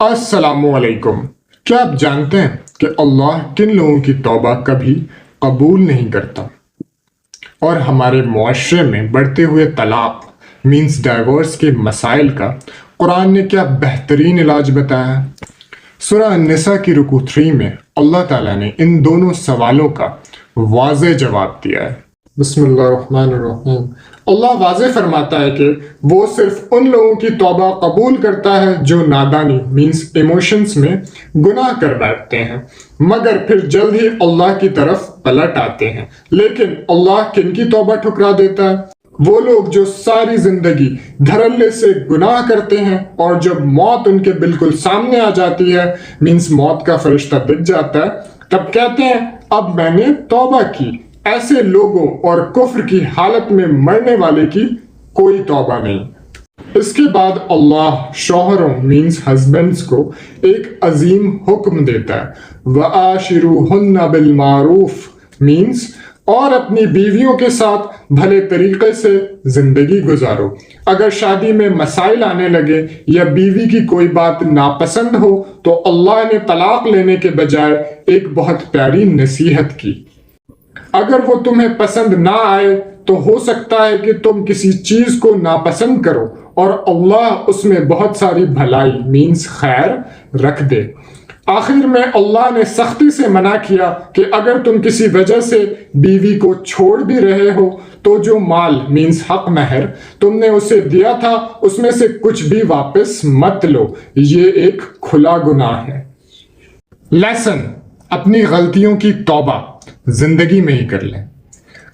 अस्सलामुअलैकुम। क्या आप जानते हैं कि अल्लाह किन लोगों की तौबा कभी कबूल नहीं करता? और हमारे मुआशरे में बढ़ते हुए तलाक मीन्स डाइवोर्स के मसाइल का कुरान ने क्या बेहतरीन इलाज बताया है। सूरह अन-निसा की रुकू 3 में अल्लाह ताला ने इन दोनों सवालों का वाज़े जवाब दिया है। बिस्मिल्लाहिर्रहमानिर्रहीम। अल्लाह वाज़े फरमाता है कि वो सिर्फ उन लोगों की तौबा कबूल करता है जो नादानी मीन्स इमोशंस में गुनाह कर बैठते हैं, मगर फिर जल्द ही अल्लाह की तरफ पलट आते हैं। लेकिन अल्लाह किनकी तौबा ठुकरा देता है? वो लोग जो सारी जिंदगी धड़ल्ले से गुनाह करते हैं और जब मौत उनके बिल्कुल सामने आ जाती है मीन्स मौत का फरिश्ता दिख जाता है, तब कहते हैं अब मैंने तौबा की। ऐसे लोगों और कुफ्र की हालत में मरने वाले की कोई तौबा नहीं। इसके बाद अल्लाह शौहरों मीन्स हस्बैंड्स को एक अजीम हुक्म देता है, वआशिरुहुन्ना बिल मारूफ मीन्स और अपनी बीवियों के साथ भले तरीके से जिंदगी गुजारो। अगर शादी में मसाइल आने लगे या बीवी की कोई बात नापसंद हो तो अल्लाह ने तलाक लेने के बजाय एक बहुत प्यारी नसीहत की। अगर वो तुम्हें पसंद ना आए तो हो सकता है कि तुम किसी चीज को नापसंद करो और अल्लाह उसमें बहुत सारी भलाई मीन्स खैर रख दे। आखिर में अल्लाह ने सख्ती से मना किया कि अगर तुम किसी वजह से बीवी को छोड़ भी रहे हो तो जो माल मीन्स हक महर तुमने उसे दिया था उसमें से कुछ भी वापस मत लो, ये एक खुला गुनाह है। लेसन, अपनी गलतियों की तौबा जिंदगी में ही कर लें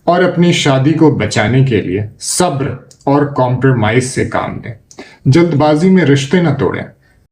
और अपनी शादी को बचाने के लिए सब्र और कॉम्प्रोमाइज से काम लें। जल्दबाजी में रिश्ते न तोड़ें।